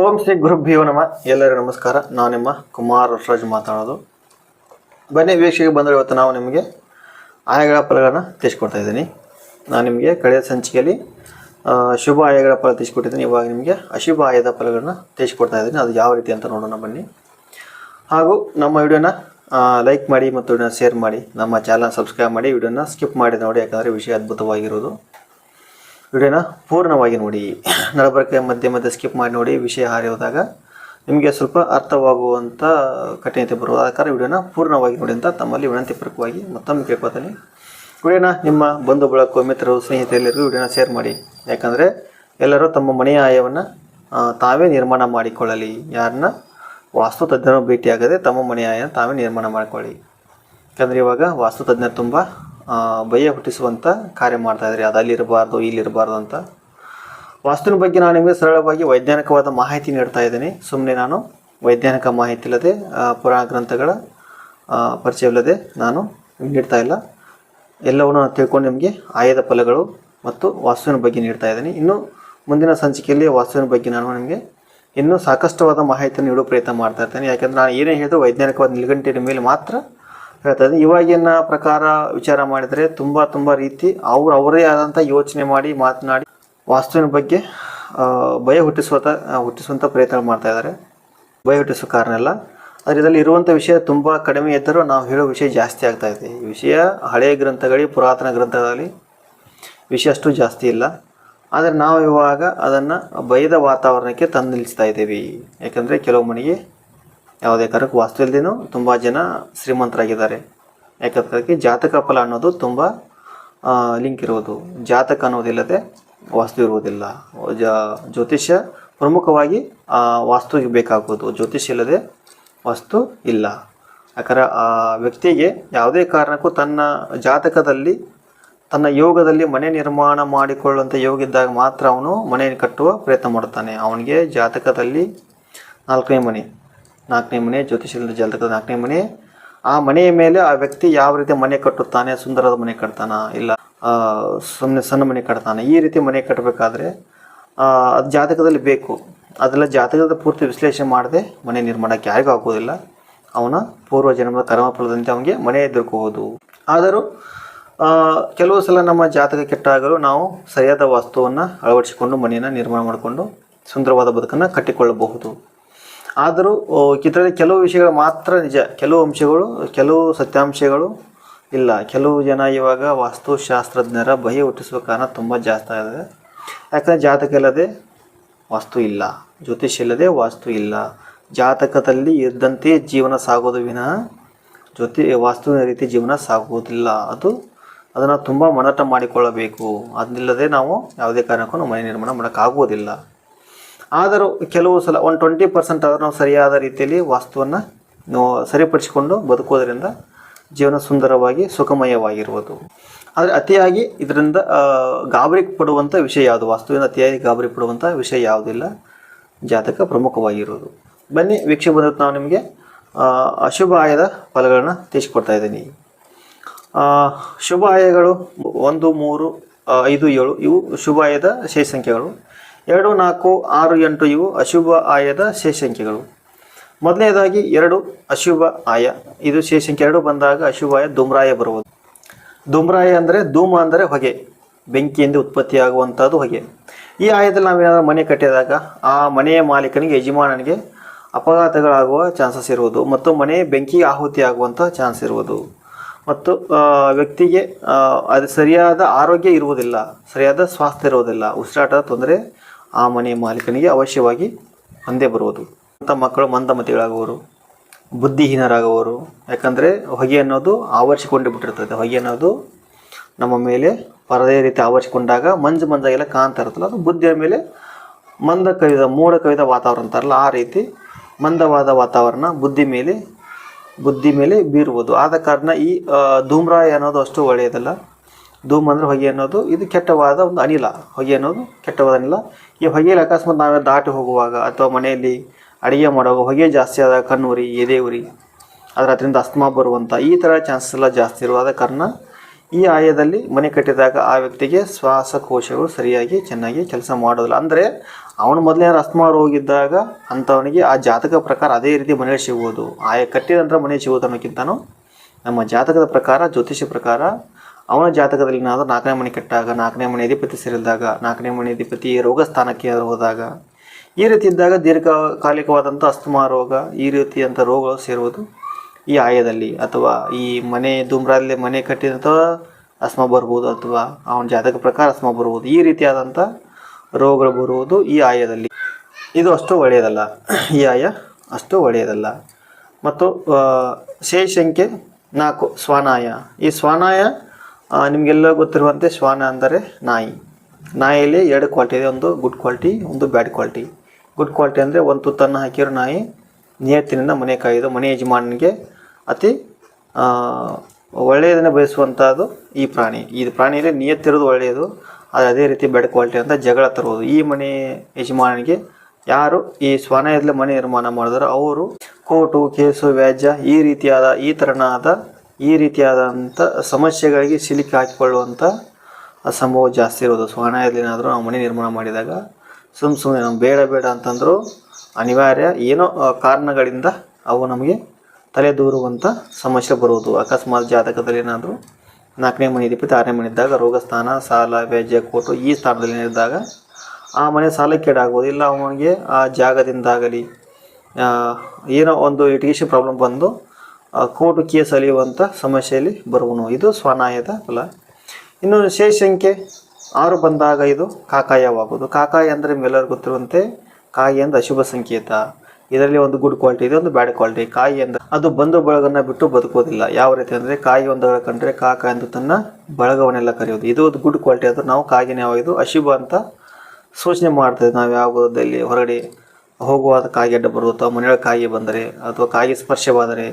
ಓಂ ಶ್ರೀ ಗುರುಭ್ಯೋ ನಮಃ. ಎಲ್ಲರಿಗೂ ನಮಸ್ಕಾರ. ನಾನು ನಿಮ್ಮ ಕುಮಾರ್ ವರ್ಷರಾಜ್ ಮಾತಾಡೋದು. ಬನ್ನಿ ವೀಕ್ಷೆಗೆ ಬಂದರೆ ಇವತ್ತು ನಾವು ನಿಮಗೆ ಆಯಗಳ ಫಲಗಳನ್ನು ತಿಳಿಸ್ಕೊಡ್ತಾ ಇದ್ದೀನಿ. ನಾನು ನಿಮಗೆ ಕಳೆದ ಸಂಚಿಕೆಯಲ್ಲಿ ಶುಭ ಆಯಗಳ ಫಲ ತಿಳಿಸ್ಕೊಟ್ಟಿದ್ದೀನಿ. ಇವಾಗ ನಿಮಗೆ ಅಶುಭ ಆಯದ ಫಲಗಳನ್ನು ತಿಳಿಸ್ಕೊಡ್ತಾ ಇದ್ದೀನಿ. ಅದು ಯಾವ ರೀತಿ ಅಂತ ನೋಡೋಣ ಬನ್ನಿ. ಹಾಗೂ ನಮ್ಮ ವಿಡಿಯೋನ ಲೈಕ್ ಮಾಡಿ ಮತ್ತು ವಿಡಿಯೋನ ಶೇರ್ ಮಾಡಿ, ನಮ್ಮ ಚಾನಲ್ ಸಬ್ಸ್ಕ್ರೈಬ್ ಮಾಡಿ, ವಿಡಿಯೋನ ಸ್ಕಿಪ್ ಮಾಡಿ ನೋಡಿ, ಯಾಕಂದರೆ ವಿಷಯ ಅದ್ಭುತವಾಗಿರೋದು. ವಿಡಿಯೋನ ಪೂರ್ಣವಾಗಿ ನೋಡಿ, ನಡಬರ್ಕೆ ಮಧ್ಯೆ ಸ್ಕಿಪ್ ಮಾಡಿ ನೋಡಿ. ವಿಷಯ ಹಾರಿ ಹೋದಾಗ ನಿಮಗೆ ಸ್ವಲ್ಪ ಅರ್ಥವಾಗುವಂಥ ಕಠಿಣತೆ ಬರುವ ಕಾರಣ ವಿಡಿಯೋನ ಪೂರ್ಣವಾಗಿ ನೋಡಿ ಅಂತ ತಮ್ಮಲ್ಲಿ ವಿನಂತಿಪೂರ್ವಕವಾಗಿ ಮತ್ತೊಮ್ಮೆ ಕೇಳ್ಕೊತೀನಿ. ವಿಡಿಯೋನ ನಿಮ್ಮ ಬಂಧು ಬಳಗ ಮಿತ್ರರು ಸ್ನೇಹಿತರೆಲ್ಲರಿಗೂ ವಿಡಿಯೋನ ಶೇರ್ ಮಾಡಿ. ಯಾಕಂದರೆ ಎಲ್ಲರೂ ತಮ್ಮ ಮನೆಯ ಆಯವನ್ನು ತಾವೇ ನಿರ್ಮಾಣ ಮಾಡಿಕೊಳ್ಳಲಿ. ಯಾರನ್ನ ವಾಸ್ತು ತಜ್ಞರು ಭೇಟಿಯಾಗದೆ ತಮ್ಮ ಮನೆಯ ಆಯ ತಾವೇ ನಿರ್ಮಾಣ ಮಾಡಿಕೊಳ್ಳಿ. ಯಾಕಂದರೆ ಇವಾಗ ವಾಸ್ತು ತಜ್ಞರು ತುಂಬ ಭಯ ಹುಟ್ಟಿಸುವಂಥ ಕಾರ್ಯ ಮಾಡ್ತಾಯಿದ್ದಾರೆ. ಅದು ಅಲ್ಲಿರಬಾರ್ದು ಇಲ್ಲಿರಬಾರ್ದು ಅಂತ. ವಾಸ್ತುವಿನ ಬಗ್ಗೆ ನಾನು ನಿಮಗೆ ಸರಳವಾಗಿ ವೈಜ್ಞಾನಿಕವಾದ ಮಾಹಿತಿ ನೀಡ್ತಾ ಇದ್ದೀನಿ. ಸುಮ್ಮನೆ ನಾನು ವೈಜ್ಞಾನಿಕ ಮಾಹಿತಿ ಇಲ್ಲದೆ ಪುರಾಣ ಗ್ರಂಥಗಳ ಪರಿಚಯವಿಲ್ಲದೆ ನಾನು ನೀಡ್ತಾ ಇಲ್ಲ. ಎಲ್ಲವನ್ನು ನಾನು ತಿಳ್ಕೊಂಡು ನಿಮಗೆ ಆಯದ ಫಲಗಳು ಮತ್ತು ವಾಸ್ತುವಿನ ಬಗ್ಗೆ ನೀಡ್ತಾ ಇದ್ದೀನಿ. ಇನ್ನು ಮುಂದಿನ ಸಂಚಿಕೆಯಲ್ಲಿ ವಾಸ್ತುವಿನ ಬಗ್ಗೆ ನಾನು ನಿಮಗೆ ಇನ್ನೂ ಸಾಕಷ್ಟುವಾದ ಮಾಹಿತಿಯನ್ನು ನೀಡೋ ಪ್ರಯತ್ನ ಮಾಡ್ತಾ ಇರ್ತೇನೆ. ಯಾಕೆಂದರೆ ನಾನು ಏನೇ ಹೇಳಿದ್ರು ವೈಜ್ಞಾನಿಕವಾದ ನಿಲುಗಂಟಿನ ಮೇಲೆ ಮಾತ್ರ ಹೇಳ್ತಾ ಇದ್ದೀನಿ. ಇವಾಗಿನ ಪ್ರಕಾರ ವಿಚಾರ ಮಾಡಿದರೆ ತುಂಬ ರೀತಿ ಅವರೇ ಆದಂಥ ಯೋಚನೆ ಮಾಡಿ ಮಾತನಾಡಿ ವಾಸ್ತುವಿನ ಬಗ್ಗೆ ಭಯ ಹುಟ್ಟಿಸುವಂಥ ಪ್ರಯತ್ನ ಮಾಡ್ತಾ ಇದ್ದಾರೆ. ಭಯ ಹುಟ್ಟಿಸೋ ಕಾರಣ ಎಲ್ಲ. ಆದರೆ ಇದರಲ್ಲಿ ಇರುವಂಥ ವಿಷಯ ತುಂಬ ಕಡಿಮೆ ಇದ್ದರೂ ನಾವು ಹೇಳೋ ವಿಷಯ ಜಾಸ್ತಿ ಆಗ್ತಾಯಿದೆ. ಈ ವಿಷಯ ಹಳೆಯ ಗ್ರಂಥಗಳಿಗೆ, ಪುರಾತನ ಗ್ರಂಥಗಳಲ್ಲಿ ವಿಷಯ ಅಷ್ಟು ಜಾಸ್ತಿ ಇಲ್ಲ. ಆದರೆ ನಾವು ಇವಾಗ ಅದನ್ನು ಭಯದ ವಾತಾವರಣಕ್ಕೆ ತಂದು ನಿಲ್ಲಿಸ್ತಾ ಇದ್ದೀವಿ. ಯಾಕಂದರೆ ಕೆಲವು ಮನೆಗೆ ಯಾವುದೇ ಕಾರಣಕ್ಕೆ ವಾಸ್ತು ಇಲ್ಲದೇನೂ ತುಂಬ ಜನ ಶ್ರೀಮಂತರಾಗಿದ್ದಾರೆ. ಯಾಕಂದ್ರೆ ಜಾತಕ ಫಲ ಅನ್ನೋದು ತುಂಬ ಲಿಂಕ್ ಇರೋದು. ಜಾತಕ ಅನ್ನೋದಿಲ್ಲದೆ ವಾಸ್ತು ಇರುವುದಿಲ್ಲ. ಜ್ಯೋತಿಷ್ಯ ಪ್ರಮುಖವಾಗಿ ವಾಸ್ತುವಿಗೆ ಬೇಕಾಗೋದು. ಜ್ಯೋತಿಷ್ಯ ಇಲ್ಲದೆ ವಾಸ್ತು ಇಲ್ಲ. ಯಾಕಂದರೆ ಆ ವ್ಯಕ್ತಿಗೆ ಯಾವುದೇ ಕಾರಣಕ್ಕೂ ತನ್ನ ಜಾತಕದಲ್ಲಿ, ತನ್ನ ಯೋಗದಲ್ಲಿ ಮನೆ ನಿರ್ಮಾಣ ಮಾಡಿಕೊಳ್ಳುವಂಥ ಯೋಗ ಇದ್ದಾಗ ಮಾತ್ರ ಅವನು ಮನೆ ಕಟ್ಟುವ ಪ್ರಯತ್ನ ಮಾಡುತ್ತಾನೆ. ಅವನಿಗೆ ಜಾತಕದಲ್ಲಿ ನಾಲ್ಕನೇ ಮನೆ ಜ್ಯೋತಿಷ್ಯದ ಜಾತಕದ 4ನೇ ಮನೆ, ಆ ಮನೆಯ ಮೇಲೆ ಆ ವ್ಯಕ್ತಿ ಯಾವ ರೀತಿ ಮನೆ ಕಟ್ಟುತ್ತಾನೆ, ಸುಂದರದ ಮನೆ ಕಟ್ತಾನ ಇಲ್ಲ ಸುಮ್ಮನೆ ಸಣ್ಣ ಮನೆ ಕಟ್ತಾನೆ, ಈ ರೀತಿ ಮನೆ ಕಟ್ಟಬೇಕಾದ್ರೆ ಅದು ಜಾತಕದಲ್ಲಿ ಬೇಕು. ಅದೆಲ್ಲ ಜಾತಕದ ಪೂರ್ತಿ ವಿಶ್ಲೇಷಣೆ ಮಾಡದೆ ಮನೆ ನಿರ್ಮಾಣಕ್ಕೆ ಯಾರಿಗೂ ಆಗೋದಿಲ್ಲ. ಅವನ ಪೂರ್ವ ಜನ್ಮದ ಕರ್ಮಫಲದಂತೆ ಅವನಿಗೆ ಮನೆ ಎದುರ್ಕೋಬೋದು. ಆದರೂ ಕೆಲವು ಸಲ ನಮ್ಮ ಜಾತಕ ಕೆಟ್ಟಾಗಲೂ ನಾವು ಸರಿಯಾದ ವಾಸ್ತುವನ್ನು ಅಳವಡಿಸಿಕೊಂಡು ಮನೆಯನ್ನು ನಿರ್ಮಾಣ ಮಾಡಿಕೊಂಡು ಸುಂದರವಾದ ಬದುಕನ್ನು ಕಟ್ಟಿಕೊಳ್ಳಬಹುದು. ಆದರೂ ಇದರಲ್ಲಿ ಕೆಲವು ವಿಷಯಗಳು ಮಾತ್ರ ನಿಜ, ಕೆಲವು ಅಂಶಗಳು, ಕೆಲವು ಸತ್ಯಾಂಶಗಳು ಇಲ್ಲ. ಕೆಲವು ಜನ ಇವಾಗ ವಾಸ್ತುಶಾಸ್ತ್ರಜ್ಞರ ಭಯ ಹುಟ್ಟಿಸುವ ಕಾರಣ ತುಂಬ ಜಾಸ್ತಿ ಆಗಿದೆ. ಯಾಕಂದರೆ ಜಾತಕ ಇಲ್ಲದೆ ವಾಸ್ತು ಇಲ್ಲ, ಜ್ಯೋತಿಷ್ಯ ಇಲ್ಲದೆ ವಾಸ್ತು ಇಲ್ಲ. ಜಾತಕದಲ್ಲಿ ಇದ್ದಂತೆ ಜೀವನ ಸಾಗೋದು ವಿನಃ ವಾಸ್ತುವಿನ ರೀತಿ ಜೀವನ ಸಾಗುವುದಿಲ್ಲ. ಅದನ್ನು ತುಂಬ ಮನಟ ಮಾಡಿಕೊಳ್ಳಬೇಕು. ಅದನ್ನಿಲ್ಲದೆ ನಾವು ಯಾವುದೇ ಕಾರಣಕ್ಕೂ ಮನೆ ನಿರ್ಮಾಣ ಮಾಡೋಕ್ಕಾಗುವುದಿಲ್ಲ. ಆದರೂ ಕೆಲವು ಸಲ 20% ಆದರೂ ನಾವು ಸರಿಯಾದ ರೀತಿಯಲ್ಲಿ ವಾಸ್ತುವನ್ನು ಸರಿಪಡಿಸಿಕೊಂಡು ಬದುಕೋದರಿಂದ ಜೀವನ ಸುಂದರವಾಗಿ ಸುಖಮಯವಾಗಿರುವುದು. ಆದರೆ ಅತಿಯಾಗಿ ಇದರಿಂದ ಗಾಬರಿ ಪಡುವಂಥ ವಿಷಯ ಯಾವುದು? ವಾಸ್ತುವಿನ ಅತಿಯಾಗಿ ಗಾಬರಿ ಪಡುವಂಥ ವಿಷಯ ಯಾವುದಿಲ್ಲ. ಜಾತಕ ಪ್ರಮುಖವಾಗಿರುವುದು. ಬನ್ನಿ ವೀಕ್ಷೆ ಬಂದದ್ದು ನಾವು ನಿಮಗೆ ಅಶುಭ ಆಯದ ಫಲಗಳನ್ನು ತಿಳಿಸ್ಕೊಡ್ತಾ ಇದ್ದೀನಿ. ಶುಭ ಆಯಗಳು 1, 3, 5, 7 ಇವು ಶುಭ ಆಯದ ಶೇಷ ಸಂಖ್ಯೆಗಳು. 2, 4, 6, 8 ಇವು ಅಶುಭ ಆಯದ ಶೇಷ ಸಂಖ್ಯೆಗಳು. ಮೊದಲನೇದಾಗಿ 2 ಅಶುಭ ಆಯ. ಇದು ಶೇಷ ಸಂಖ್ಯೆ 2 ಬಂದಾಗ ಅಶುಭ ಆಯ ಧೂಮ್ರಾಯ ಬರುವುದು. ಧೂಮ್ರಾಯ ಅಂದರೆ ಧೂಮ ಅಂದರೆ ಹೊಗೆ, ಬೆಂಕಿಯಿಂದ ಉತ್ಪತ್ತಿಯಾಗುವಂಥದ್ದು ಹೊಗೆ. ಈ ಆಯದಲ್ಲಿ ನಾವೇನಾದರೂ ಮನೆ ಕಟ್ಟಿದಾಗ ಆ ಮನೆಯ ಮಾಲೀಕನಿಗೆ, ಯಜಮಾನನಿಗೆ ಅಪಘಾತಗಳಾಗುವ ಚಾನ್ಸಸ್ ಇರುವುದು ಮತ್ತು ಮನೆ ಬೆಂಕಿಗೆ ಆಹುತಿ ಆಗುವಂಥ ಚಾನ್ಸ್ ಇರುವುದು. ಮತ್ತು ವ್ಯಕ್ತಿಗೆ ಅದು ಸರಿಯಾದ ಆರೋಗ್ಯ ಇರುವುದಿಲ್ಲ, ಸರಿಯಾದ ಸ್ವಾಸ್ಥ್ಯ ಇರುವುದಿಲ್ಲ, ಉಸಿರಾಟದ ತೊಂದರೆ ಆ ಮನೆಯ ಮಾಲೀಕನಿಗೆ ಅವಶ್ಯವಾಗಿ ಹೊಂದೇ ಬರುವುದು. ಅಂಥ ಮಕ್ಕಳು ಮಂದಮತಿಗಳಾಗುವರು, ಬುದ್ಧಿಹೀನರಾಗುವರು. ಯಾಕಂದರೆ ಹೊಗೆ ಅನ್ನೋದು ಆವರಿಸಿಕೊಂಡು ಬಿಟ್ಟಿರ್ತದೆ. ಹೊಗೆ ಅನ್ನೋದು ನಮ್ಮ ಮೇಲೆ ಪರದೇ ರೀತಿ ಆವರಿಸಿಕೊಂಡಾಗ ಮಂಜಾಗೆಲ್ಲ ಕಾಣ್ತಾ ಇರುತ್ತಲ್ಲ, ಅದು ಬುದ್ಧಿಯ ಮೇಲೆ ಮೋಡ ಕವಿದ ವಾತಾವರಣ ಅಂತಾರಲ್ಲ, ಆ ರೀತಿ ಮಂದವಾದ ವಾತಾವರಣ ಬುದ್ಧಿ ಮೇಲೆ ಬೀರುವುದು. ಆದ ಕಾರಣ ಈ ಧೂಮ್ರಾಯ ಅನ್ನೋದು ಅಷ್ಟು ಒಳ್ಳೆಯದಲ್ಲ. ಧೂಮ್ ಅಂದರೆ ಹೊಗೆ ಅನ್ನೋದು ಇದು ಕೆಟ್ಟವಾದ ಒಂದು ಅನಿಲ. ಹೊಗೆ ಅನ್ನೋದು ಕೆಟ್ಟವಾದ ಅನಿಲ. ಈ ಹೊಗೆಯಲ್ಲಿ ಅಕಸ್ಮಾತ್ ನಾವೇ ದಾಟಿ ಹೋಗುವಾಗ ಅಥವಾ ಮನೆಯಲ್ಲಿ ಅಡುಗೆ ಮಾಡುವಾಗ ಹೊಗೆ ಜಾಸ್ತಿ ಆದಾಗ ಕಣ್ಣು ಉರಿ, ಎದೆ ಉರಿ, ಅದರಿಂದ ಅಸ್ತಮಾ ಬರುವಂಥ ಈ ಥರ ಚಾನ್ಸಸ್ ಎಲ್ಲ ಜಾಸ್ತಿ ಇರುವಾದ ಕಾರಣ ಈ ಆಯದಲ್ಲಿ ಮನೆ ಕಟ್ಟಿದಾಗ ಆ ವ್ಯಕ್ತಿಗೆ ಶ್ವಾಸಕೋಶಗಳು ಸರಿಯಾಗಿ ಚೆನ್ನಾಗಿ ಕೆಲಸ ಮಾಡೋದಿಲ್ಲ. ಅಂದರೆ ಅವನು ಮೊದಲೇನಾದ್ರು ಅಸ್ತಮಾ ರೋಗ ಇದ್ದಾಗ ಅಂಥವನಿಗೆ ಆ ಜಾತಕ ಪ್ರಕಾರ ಅದೇ ರೀತಿ ಮನೆ ಸಿಗುವುದು, ಆಯಾ ಕಟ್ಟಿದ ನಂತರ ಮನೆ ಸಿಗುವುದು ಅನ್ನೋಕ್ಕಿಂತನೂ ನಮ್ಮ ಜಾತಕದ ಪ್ರಕಾರ, ಜ್ಯೋತಿಷ್ಯ ಪ್ರಕಾರ ಅವನ ಜಾತಕದಲ್ಲಿ ಏನಾದರೂ 4ನೇ ಮನೆ ಕೆಟ್ಟಾಗ, 4ನೇ ಮನೆ ಅಧಿಪತಿ ಸೇರಿದಾಗ, 4ನೇ ಮನೆ ಅಧಿಪತಿ ರೋಗ ಸ್ಥಾನಕ್ಕೆ ಹೋದಾಗ, ಈ ರೀತಿ ಇದ್ದಾಗ ದೀರ್ಘಕಾಲಿಕವಾದಂಥ ಅಸ್ತಮಾ ರೋಗ, ಈ ರೀತಿಯಂಥ ರೋಗಗಳು ಸೇರುವುದು ಈ ಆಯದಲ್ಲಿ. ಅಥವಾ ಈ ಮನೆ ಧೂಮ್ರದಲ್ಲಿ ಮನೆ ಕಟ್ಟಿದಂಥ ಅಸ್ತಮಾ ಬರ್ಬೋದು, ಅಥವಾ ಅವನ ಜಾತಕ ಪ್ರಕಾರ ಅಸ್ತಮಾ ಬರ್ಬೋದು. ಈ ರೀತಿಯಾದಂಥ ರೋಗಗಳು ಬರುವುದು ಈ ಆಯದಲ್ಲಿ. ಇದು ಅಷ್ಟು ಒಳ್ಳೆಯದಲ್ಲ, ಈ ಆಯ ಅಷ್ಟು ಒಳ್ಳೆಯದಲ್ಲ. ಮತ್ತು ಶೇಷ ಸಂಖ್ಯೆ 4 ಶ್ವಾನಾಯ. ಈ ಶ್ವಾನಾಯ ನಿಮಗೆಲ್ಲ ಗೊತ್ತಿರುವಂತೆ ಶ್ವಾನ ಅಂದರೆ ನಾಯಿ. ನಾಯಿಯಲ್ಲಿ 2 ಕ್ವಾಲಿಟಿ ಇದೆ, ಒಂದು ಗುಡ್ ಕ್ವಾಲಿಟಿ, ಒಂದು ಬ್ಯಾಡ್ ಕ್ವಾಲಿಟಿ. ಗುಡ್ ಕ್ವಾಲಿಟಿ ಅಂದರೆ ಒಂದು ತುತ್ತನ್ನು ಹಾಕಿರೋ ನಾಯಿ ನಿಯತ್ತಿನಿಂದ ಮನೆ ಕಾಯ್ದು ಮನೆ ಯಜಮಾನನಿಗೆ ಅತಿ ಒಳ್ಳೆಯದನ್ನೇ ಬಯಸುವಂಥದ್ದು ಈ ಪ್ರಾಣಿ. ಈ ಪ್ರಾಣಿಯಲ್ಲಿ ನಿಯತ್ತಿರೋದು ಒಳ್ಳೆಯದು, ಆದರೆ ಅದೇ ರೀತಿ ಬ್ಯಾಡ್ ಕ್ವಾಲಿಟಿ ಅಂತ ಜಗಳ ತರುವುದು. ಈ ಮನೆ ಯಜಮಾನನಿಗೆ ಯಾರು ಈ ಶ್ವಾನಯದಲ್ಲೇ ಮನೆ ನಿರ್ಮಾಣ ಮಾಡಿದ್ರು ಅವರು ಕೋರ್ಟು, ಕೇಸು, ವ್ಯಾಜ್ಯ ಈ ರೀತಿಯಾದಂಥ ಸಮಸ್ಯೆಗಳಿಗೆ ಸಿಲುಕಿ ಹಾಕಿಕೊಳ್ಳುವಂಥ ಸಂಭವ ಜಾಸ್ತಿ ಇರೋದು. ಶ್ವಾನಯದಲ್ಲೇನಾದರೂ ನಾವು ಮನೆ ನಿರ್ಮಾಣ ಮಾಡಿದಾಗ ಸುಮ್ಮನೆ ನಾವು ಬೇಡ ಅಂತಂದರೂ ಅನಿವಾರ್ಯ ಏನೋ ಕಾರಣಗಳಿಂದ ಅವು ನಮಗೆ ತಲೆ ದೂರುವಂಥ ಸಮಸ್ಯೆ ಬರುವುದು. ಅಕಸ್ಮಾತ್ ಜಾತಕದಲ್ಲಿ ಏನಾದರೂ 4ನೇ ಮನೆ ಅಧಿಪತಿ 6ನೇ ಮನೆ ಇದ್ದಾಗ ರೋಗ ಸ್ಥಾನ, ಸಾಲ, ವ್ಯಾಜ್ಯ, ಕೋರ್ಟು ಈ ಸ್ಥಾನದಲ್ಲಿ ಇದ್ದಾಗ ಆ ಮನೆ ಸಾಲಕ್ಕೀಡಾಗ್ಬೋದು. ಇಲ್ಲ ಅವನಿಗೆ ಆ ಜಾಗದಿಂದಾಗಲಿ ಏನೋ ಒಂದು ಲಿಟಿಗೇಷನ್ ಪ್ರಾಬ್ಲಮ್ ಬಂದು ಕೋರ್ಟು ಕೇಸ್ ಅಲಿಯುವಂಥ ಸಮಸ್ಯೆಯಲ್ಲಿ ಬರುವನು. ಇದು ಶ್ವಾನಾಯದ ಫಲ. ಇನ್ನು ಶೇಷ ಸಂಖ್ಯೆ 6 ಬಂದಾಗ ಇದು ಕಾಕಾಯವಾಗುವುದು. ಕಾಕಾಯ ಅಂದರೆ ನಿಮ್ಗೆಲ್ಲರಿಗೂ ಗೊತ್ತಿರುವಂತೆ ಕಾಯಿ ಅಂದರೆ ಅಶುಭ ಸಂಕೇತ. ಇದರಲ್ಲಿ ಒಂದು ಗುಡ್ ಕ್ವಾಲಿಟಿ ಇದೆ, ಒಂದು ಬ್ಯಾಡ್ ಕ್ವಾಲಿಟಿ. ಕಾಯಿ ಅಂದರೆ ಅದು ಬಂಧು ಬಳಗನ ಬಿಟ್ಟು ಬದುಕೋದಿಲ್ಲ. ಯಾವ ರೀತಿ ಅಂದರೆ ಕಾಯಿ ಒಂದಗಳ ಕಂಡ್ರೆ ಕಾಕ ಎಂದು ತನ್ನ ಬಳಗವನ್ನೆಲ್ಲ ಕರೆಯೋದು. ಇದು ಒಂದು ಗುಡ್ ಕ್ವಾಲಿಟಿ. ಅದು ನಾವು ಕಾಯಿನೇ ಯಾವುದು ಅಶುಭ ಅಂತ ಸೂಚನೆ ಮಾಡ್ತೇವೆ. ನಾವು ಯಾವುದಲ್ಲಿ ಹೊರಗಡೆ ಹೋಗುವಾಗ ಕಾಯಿ ಅಡ್ಡ ಬರುವುದು, ಅಥವಾ ಮನೆಯೊಳಗೆ ಕಾಯಿ ಬಂದರೆ, ಅಥವಾ ಕಾಯಿ ಸ್ಪರ್ಶವಾದರೆ,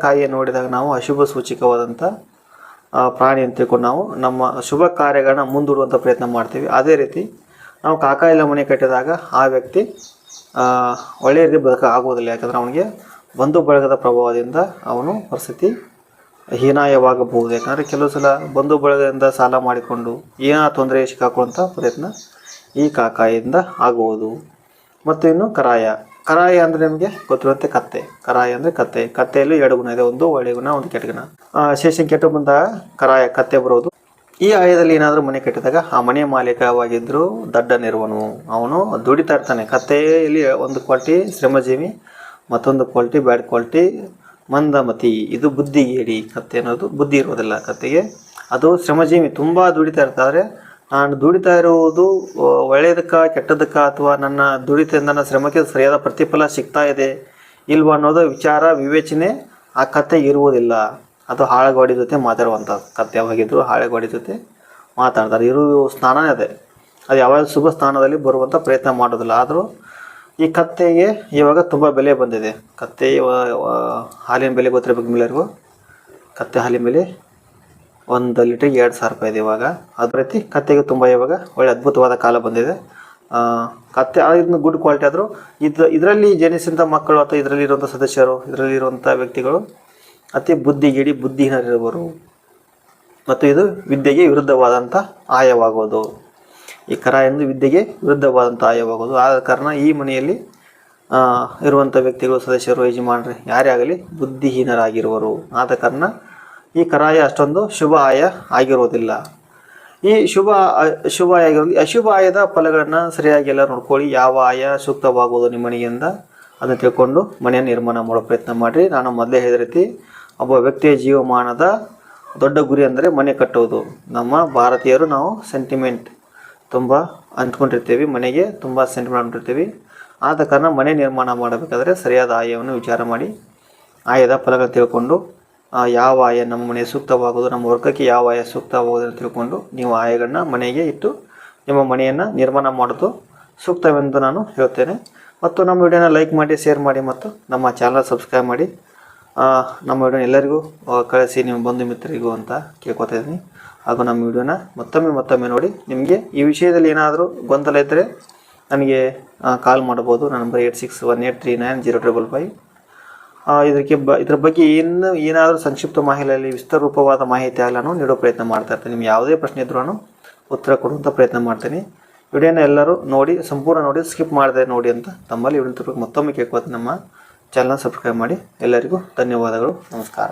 ಕಾಯಿಯನ್ನು ನೋಡಿದಾಗ ನಾವು ಅಶುಭ ಸೂಚಕವಾದಂಥ ಪ್ರಾಣಿ ಅಂತ ತಿಳ್ಕೊಂಡು ನಾವು ನಮ್ಮ ಶುಭ ಕಾರ್ಯಗಳನ್ನ ಮುಂದೂಡುವಂಥ ಪ್ರಯತ್ನ ಮಾಡ್ತೀವಿ. ಅದೇ ರೀತಿ ನಾವು ಕಾಕಾಯಿಲ್ಲ ಮನೆ ಕಟ್ಟಿದಾಗ ಆ ವ್ಯಕ್ತಿ ಒಳ್ಳೆಯ ರೀತಿ ಆಗುವುದಿಲ್ಲ. ಯಾಕಂದರೆ ಅವನಿಗೆ ಬಂಧು ಬಳಗದ ಪ್ರಭಾವದಿಂದ ಅವನು ಪರಿಸ್ಥಿತಿ ಹೀನಾಯವಾಗಬಹುದು. ಯಾಕಂದರೆ ಕೆಲವು ಸಲ ಬಂಧು ಬಳಗದಿಂದ ಸಾಲ ಮಾಡಿಕೊಂಡು ಏನಾರ ತೊಂದರೆ ಸಿಕ್ಕಾಕೊಳ್ಳುವಂಥ ಪ್ರಯತ್ನ ಈ ಕಾಕಾಯಿಂದ ಆಗುವುದು. ಮತ್ತು ಇನ್ನು ಕರಾಯ ಅಂದರೆ ನಿಮಗೆ ಗೊತ್ತಿರುವಂತೆ ಕತ್ತೆ. ಕರಾಯ ಅಂದರೆ ಕತ್ತೆ. ಕತ್ತೆಯಲ್ಲಿ 2 ಗುಣ ಇದೆ, ಒಂದು ಒಳ್ಳೆಯ ಗುಣ, ಒಂದು ಕೆಟ್ಟ ಗುಣ. ಶೇಷ ಕೆಟ್ಟ ಬಂದಾಗ ಕತ್ತೆ ಬರೋದು. ಈ ಆಯದಲ್ಲಿ ಏನಾದರೂ ಮನೆ ಕಟ್ಟಿದಾಗ ಆ ಮನೆಯ ಮಾಲೀಕವಾಗಿದ್ದರೂ ದಡ್ಡನಿರುವನು, ಅವನು ದುಡಿತಾ ಇರ್ತಾನೆ. ಕತ್ತೆಯಲ್ಲಿ ಒಂದು ಕ್ವಾಲಿಟಿ ಶ್ರಮಜೀವಿ, ಮತ್ತೊಂದು ಕ್ವಾಲಿಟಿ ಬ್ಯಾಡ್ ಕ್ವಾಲಿಟಿ ಮಂದಮತಿ. ಇದು ಬುದ್ಧಿಗೇಡಿ. ಕತ್ತೆ ಅನ್ನೋದು ಬುದ್ಧಿ ಇರೋದಿಲ್ಲ ಕತ್ತೆಗೆ, ಅದು ಶ್ರಮಜೀವಿ, ತುಂಬ ದುಡಿತಾ ಇರ್ತಾರೆ. ನಾನು ದುಡಿತಾ ಇರುವುದು ಒಳ್ಳೆಯದಕ್ಕ ಕೆಟ್ಟದಕ್ಕ, ಅಥವಾ ನನ್ನ ದುಡಿತದಿಂದ ನನ್ನ ಶ್ರಮಕ್ಕೆ ಸರಿಯಾದ ಪ್ರತಿಫಲ ಸಿಗ್ತಾ ಇದೆ ಇಲ್ವ ಅನ್ನೋದು ವಿಚಾರ ವಿವೇಚನೆ ಆ ಕತ್ತೆ ಇರುವುದಿಲ್ಲ. ಅದು ಹಾಳೆಗೋಡಿ ಜೊತೆ ಮಾತಾಡುವಂಥ ಕತ್ತೆ. ಯಾವಾಗಿದ್ದರೂ ಹಾಳೆಗೋಡಿ ಜೊತೆ ಮಾತಾಡ್ತಾರೆ. ಇರುವ ಸ್ಥಾನನೇ ಅದೇ, ಅದು ಯಾವಾಗ ಶುಭ ಸ್ಥಾನದಲ್ಲಿ ಬರುವಂಥ ಪ್ರಯತ್ನ ಮಾಡೋದಿಲ್ಲ. ಆದರೂ ಈ ಕತ್ತೆಗೆ ಇವಾಗ ತುಂಬ ಬೆಲೆ ಬಂದಿದೆ. ಕತ್ತೆ ಹಾಲಿನ ಬೆಲೆ ಗೊತ್ತಿರಬೇಕು ಎಲ್ಲರಿಗೂ. ಕತ್ತೆ ಹಾಲಿನ ಬೆಲೆ 1 ಲೀಟ್ರಿಗೆ 2,000 ರೂಪಾಯಿ ಇದೆ ಇವಾಗ. ಅದೇ ರೀತಿ ಕತ್ತೆಗೆ ತುಂಬ ಇವಾಗ ಒಳ್ಳೆ ಅದ್ಭುತವಾದ ಕಾಲ ಬಂದಿದೆ. ಕತ್ತೆ ಇದನ್ನು ಗುಡ್ ಕ್ವಾಲಿಟಿ ಆದರೂ ಇದರಲ್ಲಿ ಜನಿಸಿದಂಥ ಮಕ್ಕಳು ಅಥವಾ ಇದರಲ್ಲಿರುವಂಥ ಸದಸ್ಯರು, ಇದರಲ್ಲಿರುವಂಥ ವ್ಯಕ್ತಿಗಳು ಅತಿ ಬುದ್ಧಿಗೇಡಿ, ಬುದ್ಧಿಹೀನರಿರುವರು. ಮತ್ತು ಇದು ವಿದ್ಯೆಗೆ ವಿರುದ್ಧವಾದಂಥ ಆಯವಾಗೋದು. ಈ ಕರಾಯಿಂದ ವಿದ್ಯೆಗೆ ವಿರುದ್ಧವಾದಂಥ ಆಯವಾಗೋದು. ಆದ ಕಾರಣ ಈ ಮನೆಯಲ್ಲಿ ಇರುವಂಥ ವ್ಯಕ್ತಿಗಳು, ಸದಸ್ಯರು, ಯಜಮಾನರು ಯಾರೇ ಆಗಲಿ ಬುದ್ಧಿಹೀನರಾಗಿರುವರು. ಆದ ಕಾರಣ ಈ ಕರಾಯ ಅಷ್ಟೊಂದು ಶುಭ ಆಯ ಆಗಿರೋದಿಲ್ಲ. ಈ ಶುಭ ಆಯ ಆಗಿರೋದು. ಅಶುಭ ಆಯದ ಫಲಗಳನ್ನು ಸರಿಯಾಗಿ ಎಲ್ಲ ನೋಡ್ಕೊಳ್ಳಿ. ಯಾವ ಆಯ ಸೂಕ್ತವಾಗುವುದು ನಿಮ್ಮ ಮನೆಯಿಂದ ಅದನ್ನು ತಿಳ್ಕೊಂಡು ಮನೆಯನ್ನು ನಿರ್ಮಾಣ ಮಾಡೋ ಪ್ರಯತ್ನ ಮಾಡಿರಿ. ನಾನು ಮೊದಲೇ ಹೇಳಿದ ರೀತಿ ಒಬ್ಬ ವ್ಯಕ್ತಿಯ ಜೀವಮಾನದ ದೊಡ್ಡ ಗುರಿ ಅಂದರೆ ಮನೆ ಕಟ್ಟುವುದು. ನಮ್ಮ ಭಾರತೀಯರು ನಾವು ಸೆಂಟಿಮೆಂಟ್ ತುಂಬ ಅಂದ್ಕೊಂಡಿರ್ತೀವಿ, ಮನೆಗೆ ತುಂಬ ಸೆಂಟಿಮೆಂಟ್ ಅಂದ್ಕೊಂಡಿರ್ತೀವಿ. ಆದ ಕಾರಣ ಮನೆ ನಿರ್ಮಾಣ ಮಾಡಬೇಕಾದ್ರೆ ಸರಿಯಾದ ಆಯವನ್ನು ವಿಚಾರ ಮಾಡಿ ಆಯದ ಫಲಗಳನ್ನು ತಿಳ್ಕೊಂಡು ಯಾವ ಆಯ ನಮ್ಮ ಮನೆಗೆ ಸೂಕ್ತವಾಗೋದು, ನಮ್ಮ ವರ್ಗಕ್ಕೆ ಯಾವ ಆಯ ಸೂಕ್ತವಾಗೋದನ್ನು ತಿಳ್ಕೊಂಡು ನೀವು ಆಯಗಳನ್ನ ಮನೆಗೆ ಇಟ್ಟು ನಿಮ್ಮ ಮನೆಯನ್ನು ನಿರ್ಮಾಣ ಮಾಡೋದು ಸೂಕ್ತವೆಂದು ನಾನು ಹೇಳ್ತೇನೆ. ಮತ್ತು ನಮ್ಮ ವಿಡಿಯೋನ ಲೈಕ್ ಮಾಡಿ, ಶೇರ್ ಮಾಡಿ, ಮತ್ತು ನಮ್ಮ ಚಾನಲ್ ಸಬ್ಸ್ಕ್ರೈಬ್ ಮಾಡಿ ನಮ್ಮ ವಿಡಿಯೋನ ಎಲ್ಲರಿಗೂ ಕಳಿಸಿ, ನಿಮ್ಮ ಬಂಧು ಮಿತ್ರರಿಗೂ ಅಂತ ಕೇಳ್ಕೊತಾ ಇದ್ದೀನಿ. ಹಾಗೂ ನಮ್ಮ ವಿಡಿಯೋನ ಮತ್ತೊಮ್ಮೆ ನೋಡಿ. ನಿಮಗೆ ಈ ವಿಷಯದಲ್ಲಿ ಏನಾದರೂ ಗೊಂದಲ ಇದ್ದರೆ ನನಗೆ ಕಾಲ್ ಮಾಡ್ಬೋದು. ನನ್ನ ನಂಬರ್ 8618390555. ಇದ್ರ ಬಗ್ಗೆ ಏನಾದರೂ ಸಂಕ್ಷಿಪ್ತ ಮಾಹಿತಿಯಲ್ಲಿ ವಿಸ್ತಾರೂಪವಾದ ಮಾಹಿತಿ ಆಗಲಿ ನಾನು ನೀಡೋ ಪ್ರಯತ್ನ ಮಾಡ್ತಾ ಇರ್ತೀನಿ. ನಿಮ್ಗೆ ಯಾವುದೇ ಪ್ರಶ್ನೆ ಇದ್ರೂ ನಾನು ಉತ್ತರ ಕೊಡುವಂಥ ಪ್ರಯತ್ನ ಮಾಡ್ತೀನಿ. ವಿಡಿಯೋನ ಎಲ್ಲರೂ ನೋಡಿ ಸಂಪೂರ್ಣ ನೋಡಿ ಸ್ಕಿಪ್ ಮಾಡದೆ ನೋಡಿ ಅಂತ ತಮ್ಮಲ್ಲಿ ವಿನಂತಿ ಮತ್ತೊಮ್ಮೆ ಕೇಳ್ಕೊತೀನಿ. ನಮ್ಮ ಚಾನಲ್ನ ಸಬ್ಸ್ಕ್ರೈಬ್ ಮಾಡಿ. ಎಲ್ಲರಿಗೂ ಧನ್ಯವಾದಗಳು. ನಮಸ್ಕಾರ.